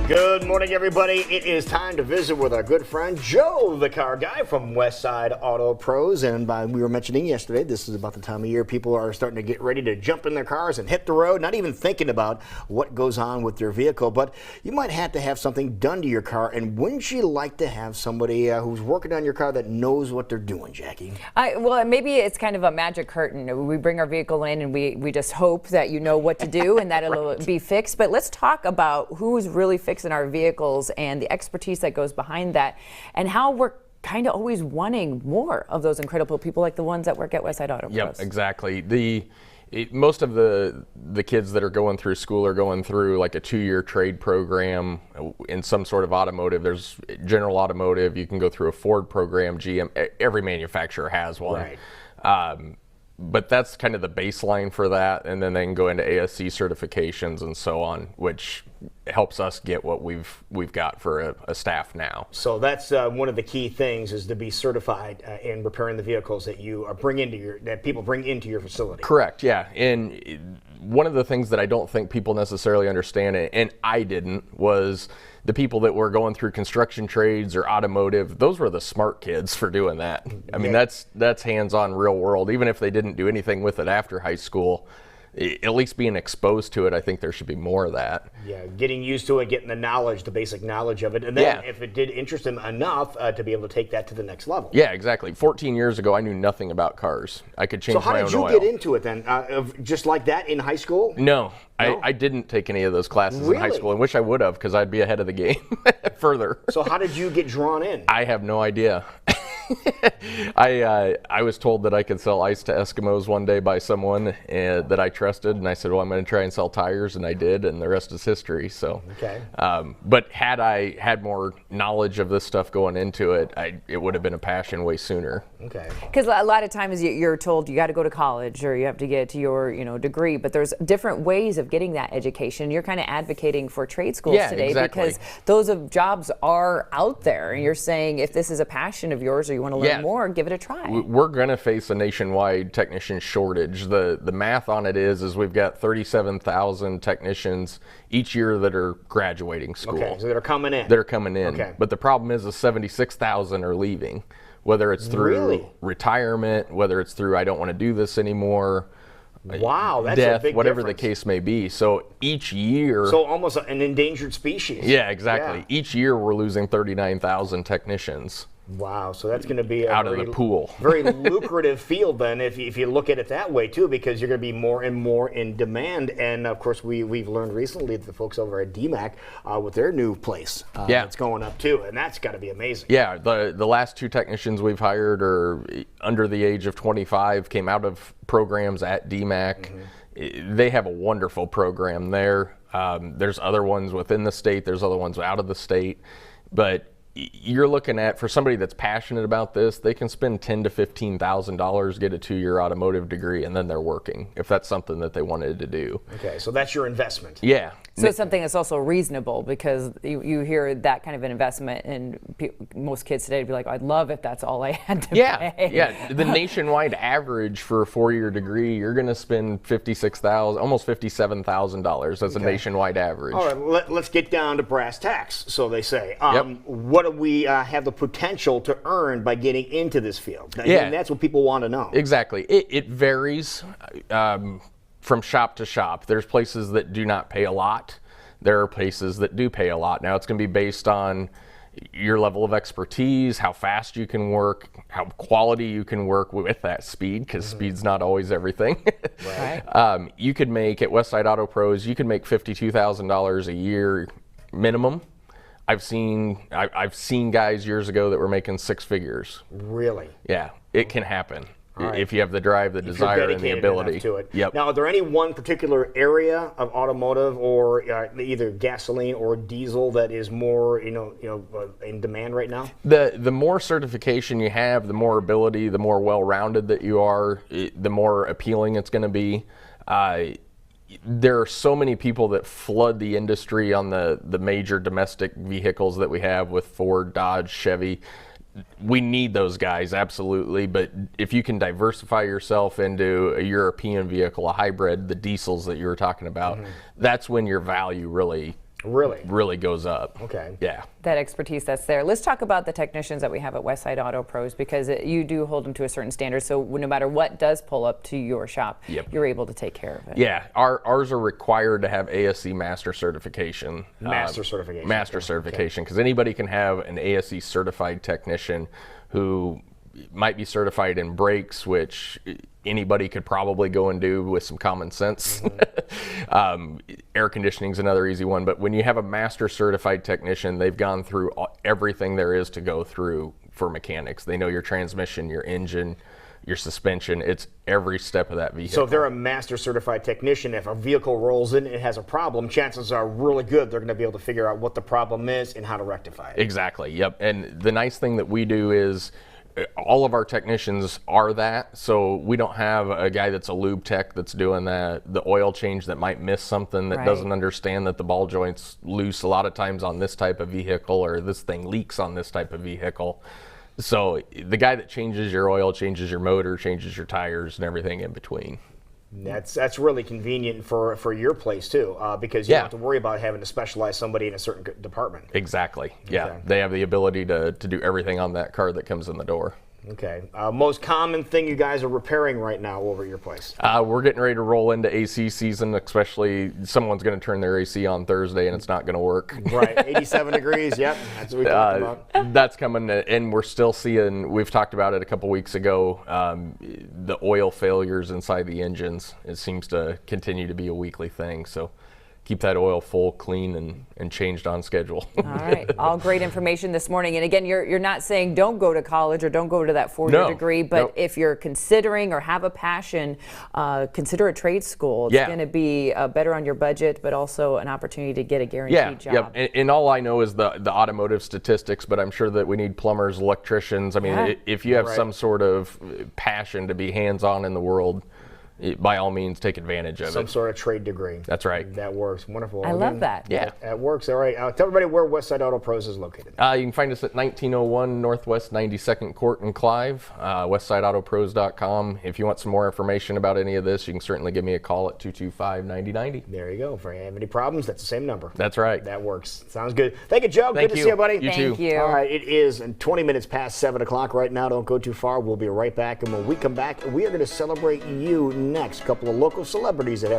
Good morning, everybody. It is time to visit with our good friend Joe, the car guy from Westside Auto Pros. And we were mentioning yesterday, this is about the time of year people are starting to get ready to jump in their cars and hit the road, not even thinking about what goes on with their vehicle. But you might have to have something done to your car. And wouldn't you like to have somebody who's working on your car that knows what they're doing, Jackie? Well, maybe it's kind of a magic curtain. We bring our vehicle in and we just hope that you know what to do and that it'll be fixed. But let's talk about who's really fixing our vehicles and the expertise that goes behind that, and how we're kind of always wanting more of those incredible people like the ones that work at Westside Auto Pros. Yep, exactly. Most of the kids that are going through school are going through like a 2-year trade program in some sort of automotive. There's General Automotive. You can go through a Ford program, GM. Every manufacturer has one. Right. But that's kind of the baseline for that, and then they can go into ASC certifications and so on, which helps us get what we've got for a staff now. So that's one of the key things, is to be certified in repairing the vehicles that you that people bring into your facility. Correct. Yeah, and one of the things that I don't think people necessarily understand, and I didn't, was the people that were going through construction trades or automotive. Those were the smart kids for doing that. I mean, that's hands-on, real world. Even if they didn't do anything with it after high school, at least being exposed to it, I think there should be more of that. Yeah, getting used to it, getting the knowledge, the basic knowledge of it, and then if it did interest them enough to be able to take that to the next level. Yeah, exactly. 14 years ago, I knew nothing about cars. I could change my own oil. So how did you get into it then? Just like that in high school? No. I didn't take any of those classes in high school, and wish I would have, because I'd be ahead of the game further. So how did you get drawn in? I have no idea. I was told that I could sell ice to Eskimos one day by someone that I trusted, and I said, well, I'm going to try and sell tires, and I did, and the rest is history. So, okay. But had I had more knowledge of this stuff going into it, it would have been a passion way sooner. Okay. Because a lot of times you're told you got to go to college or you have to get to your degree, but there's different ways of getting that education. You're kind of advocating for trade schools today, because those jobs are out there, and you're saying if this is a passion of yours or you want to learn more, give it a try. We're going to face a nationwide technician shortage. The math on it is we've got 37,000 technicians each year that are graduating school. Okay, so they're coming in. They're coming in. Okay. But the problem is 76,000 are leaving, whether it's through retirement, whether it's through I don't want to do this anymore. Wow, that's death, a big whatever difference. The case may be. So each year, so almost an endangered species. Yeah, exactly. Yeah. Each year we're losing 39,000 technicians. Wow, so that's going to be out of the pool. Very lucrative field then, if you look at it that way too, because you're going to be more and more in demand. And of course, we've learned recently that the folks over at DMAC with their new place that's going up too, and that's got to be amazing. Yeah, the last 2 technicians we've hired are under the age of 25, came out of programs at DMAC. Mm-hmm. They have a wonderful program there. There's other ones within the state. There's other ones out of the state, but you're looking at, for somebody that's passionate about this, they can spend $10,000 to $15,000, get a 2-year automotive degree, and then they're working, if that's something that they wanted to do. Okay, so that's your investment. Yeah. So it's something that's also reasonable, because you hear that kind of an investment, and most kids today would be like, I'd love if that's all I had to pay. Yeah, the nationwide average for a 4-year degree, you're going to spend $56,000, almost $57,000 as a nationwide average. All right, let's get down to brass tacks, so they say. What do we have the potential to earn by getting into this field? And that's what people want to know. Exactly. It varies from shop to shop. There's places that do not pay a lot. There are places that do pay a lot. Now, it's going to be based on your level of expertise, how fast you can work, how quality you can work with that speed, because speed's not always everything. Right. You could make, at Westside Auto Pros, you can make $52,000 a year minimum. I've seen guys years ago that were making 6 figures. Really? Yeah, it can happen. If you have the drive, the desire, and the ability to it. Yep. Now, are there any one particular area of automotive, or either gasoline or diesel, that is more, in demand right now? The more certification you have, the more ability, the more well-rounded that you are, the more appealing it's going to be. There are so many people that flood the industry on the major domestic vehicles that we have with Ford, Dodge, Chevy. We need those guys, absolutely, but if you can diversify yourself into a European vehicle, a hybrid, the diesels that you were talking about, that's when your value really really goes up. Okay. Yeah. That expertise that's there. Let's talk about the technicians that we have at Westside Auto Pros, because you do hold them to a certain standard. So no matter what does pull up to your shop, you're able to take care of it. Yeah, ours are required to have ASE master certification. Master certification. Master certification, because anybody can have an ASE certified technician who might be certified in brakes, which anybody could probably go and do with some common sense. Air conditioning is another easy one, but when you have a master certified technician, they've gone through everything there is to go through for mechanics. They know your transmission, your engine, your suspension. It's every step of that vehicle. So if they're a master certified technician, if a vehicle rolls in and it has a problem, chances are really good they're going to be able to figure out what the problem is and how to rectify it. Exactly, yep. And the nice thing that we do is all of our technicians are that, so we don't have a guy that's a lube tech that's doing the oil change that might miss something, that doesn't understand that the ball joint's loose a lot of times on this type of vehicle, or this thing leaks on this type of vehicle. So the guy that changes your oil, changes your motor, changes your tires, and everything in between. That's really convenient for your place too, because you don't have to worry about having to specialize somebody in a certain department. Exactly. Yeah, Okay. they have the ability to do everything on that car that comes in the door. Okay. Most common thing you guys are repairing right now over at your place? We're getting ready to roll into AC season, especially someone's going to turn their AC on Thursday and it's not going to work. Right, 87 degrees, yep, that's what we talked about. That's coming, and we're still seeing, we've talked about it a couple weeks ago, the oil failures inside the engines. It seems to continue to be a weekly thing, so keep that oil full, clean, and changed on schedule. All right, all great information this morning. And again, you're not saying don't go to college or don't go to that four-year degree, but if you're considering or have a passion, consider a trade school. It's going to be better on your budget, but also an opportunity to get a guaranteed job. Yeah, and all I know is the automotive statistics, but I'm sure that we need plumbers, electricians. I mean, if you have some sort of passion to be hands-on in the world, by all means, take advantage of it. Some sort of trade degree. That's right. That works. Wonderful. I love that. Yeah. That works. All right. Tell everybody where Westside Auto Pros is located. You can find us at 1901 Northwest 92nd Court in Clive, westsideautopros.com. If you want some more information about any of this, you can certainly give me a call at 225-9090. There you go. If you have any problems, that's the same number. That's right. That works. Sounds good. Thank you, Joe. Thank good you. to see you, buddy. You too. Thank you. All right. It is 20 minutes past 7 o'clock right now. Don't go too far. We'll be right back. And when we come back, we are going to celebrate you next. A couple of local celebrities that have